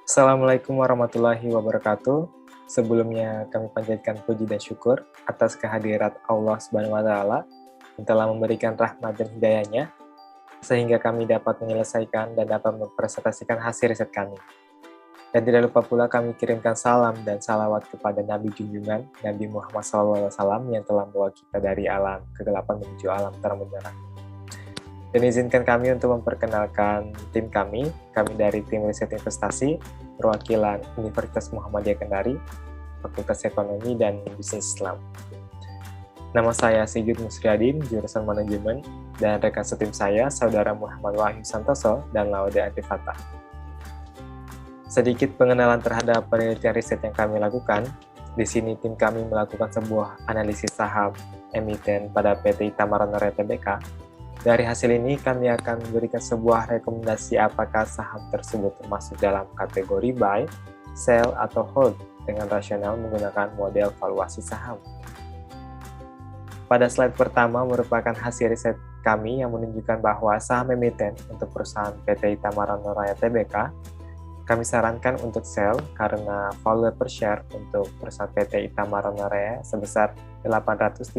Assalamualaikum warahmatullahi wabarakatuh. Sebelumnya kami panjatkan puji dan syukur atas kehadirat Allah Subhanahu wa taala yang telah memberikan rahmat dan hidayahnya sehingga kami dapat menyelesaikan dan dapat mempresentasikan hasil riset kami. Dan tidak lupa pula kami kirimkan salam dan salawat kepada Nabi Junjungan Nabi Muhammad SAW yang telah membawa kita dari alam kegelapan menuju alam terang benderang. Dan izinkan kami untuk memperkenalkan tim kami dari tim riset investasi, perwakilan Universitas Muhammadiyah Kendari, Fakultas Ekonomi dan Bisnis Islam. Nama saya Sigit Musriadin, jurusan Manajemen, dan rekan setim saya, Saudara Muhammad Wahyu Santoso dan Laude Antifata. Sedikit pengenalan terhadap penelitian riset yang kami lakukan. Di sini tim kami melakukan sebuah analisis saham emiten pada PT Itamar Honorea Tbk. Dari hasil ini, kami akan memberikan sebuah rekomendasi apakah saham tersebut termasuk dalam kategori buy, sell, atau hold dengan rasional menggunakan model valuasi saham. Pada slide pertama merupakan hasil riset kami yang menunjukkan bahwa saham emiten untuk perusahaan PT Itamar Honorea Tbk, kami sarankan untuk sell karena value per share untuk perusahaan PT Itamar Honorea sebesar Rp813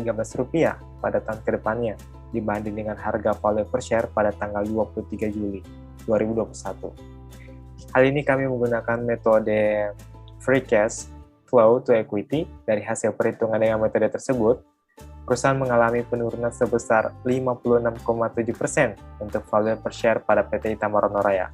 pada tahun ke depannya, dibanding dengan harga value per share pada tanggal 23 Juli 2021. Hal ini kami menggunakan metode free cash flow to equity. Dari hasil perhitungan dengan metode tersebut, perusahaan mengalami penurunan sebesar 56,7% untuk value per share pada PT Itamar Honorea.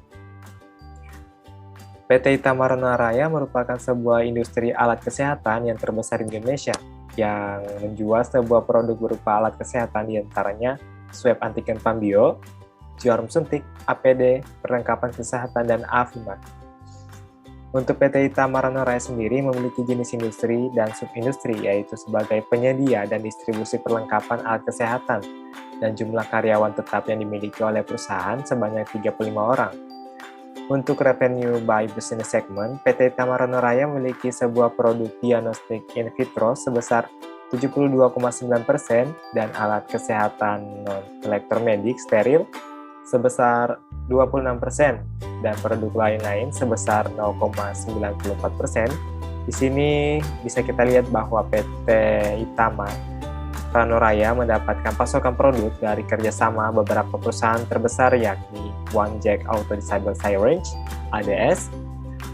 PT Itamar Honorea merupakan sebuah industri alat kesehatan yang terbesar di Indonesia, yang menjual sebuah produk berupa alat kesehatan diantaranya swab antigen Pambio, jarum suntik, APD, perlengkapan kesehatan, dan Afimat. Untuk PT Itamar Honorea sendiri memiliki jenis industri dan subindustri, yaitu sebagai penyedia dan distribusi perlengkapan alat kesehatan, dan jumlah karyawan tetap yang dimiliki oleh perusahaan sebanyak 35 orang. Untuk revenue by business segment, PT Itamar Honorea memiliki sebuah produk diagnostik in vitro sebesar 72,9% dan alat kesehatan non-elektromedik steril sebesar 26% dan produk lain-lain sebesar 0,94%. Di sini bisa kita lihat bahwa PT Itamar Honorea mendapatkan pasokan produk dari kerjasama beberapa perusahaan terbesar yakni One Jack Auto Disable Syringe, ADS,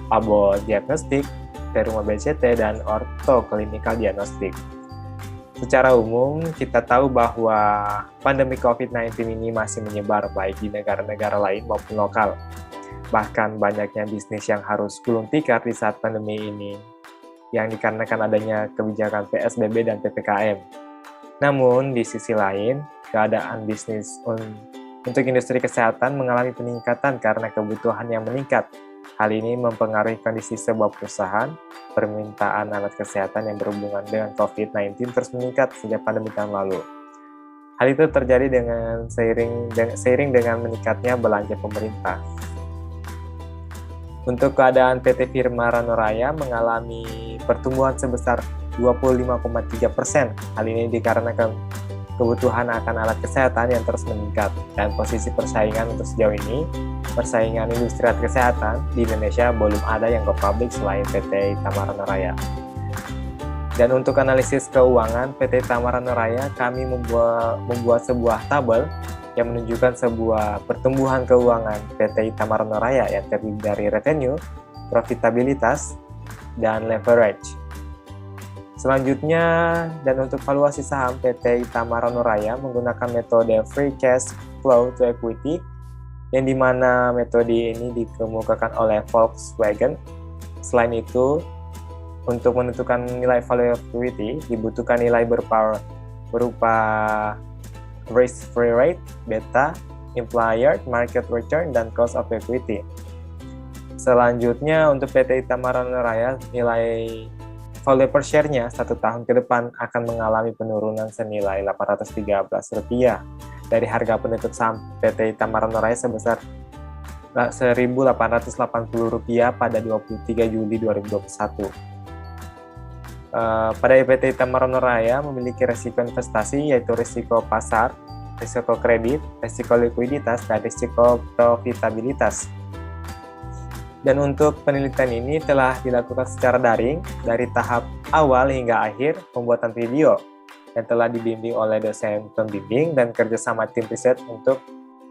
Pabo Diagnostic, Teruma BCT, dan Ortho Clinical Diagnostic. Secara umum, kita tahu bahwa pandemi COVID-19 ini masih menyebar baik di negara-negara lain maupun lokal. Bahkan banyaknya bisnis yang harus gulung tikar di saat pandemi ini, yang dikarenakan adanya kebijakan PSBB dan PPKM. Namun, di sisi lain, keadaan bisnis untuk industri kesehatan mengalami peningkatan karena kebutuhan yang meningkat. Hal ini mempengaruhi kondisi sebuah perusahaan. Permintaan alat kesehatan yang berhubungan dengan COVID-19 terus meningkat sejak pandemi tahun lalu. Hal itu terjadi dengan seiring dengan meningkatnya belanja pemerintah. Untuk keadaan PT Itamar Honorea mengalami pertumbuhan sebesar 25,3%. Hal ini dikarenakan kebutuhan akan alat kesehatan yang terus meningkat dan posisi persaingan untuk sejauh ini, persaingan industri alat kesehatan di Indonesia belum ada yang go public selain PT Itamar Honorea. Dan untuk analisis keuangan PT Itamar Honorea, kami membuat sebuah tabel yang menunjukkan sebuah pertumbuhan keuangan PT Itamar Honorea yang terdiri dari revenue, profitabilitas, dan leverage. Selanjutnya, dan untuk valuasi saham PT Itamar Honorea menggunakan metode free cash flow to equity, yang dimana metode ini dikemukakan oleh Volkswagen. Selain itu, untuk menentukan nilai value equity dibutuhkan nilai berupa risk-free rate, beta, implied market return, dan cost of equity. Selanjutnya, untuk PT Itamar Honorea, nilai value per share-nya 1 tahun ke depan akan mengalami penurunan senilai Rp813 dari harga penutup saham PT Itamar Honorea sebesar Rp1.880 pada 23 Juli 2021. Pada PT Itamar Honorea memiliki risiko investasi yaitu risiko pasar, risiko kredit, risiko likuiditas, dan risiko profitabilitas. Dan untuk penelitian ini telah dilakukan secara daring dari tahap awal hingga akhir pembuatan video yang telah dibimbing oleh dosen pembimbing dan kerjasama tim riset untuk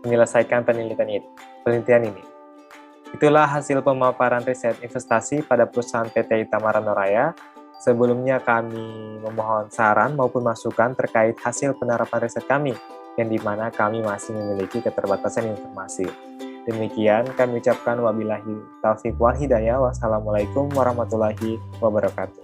menyelesaikan penelitian ini. Itulah hasil pemaparan riset investasi pada perusahaan PT Itamara Noraya. Sebelumnya kami memohon saran maupun masukan terkait hasil penerapan riset kami, yang dimana kami masih memiliki keterbatasan informasi. Demikian kami ucapkan wabillahi taufiq wal hidayah. Wassalamualaikum warahmatullahi wabarakatuh.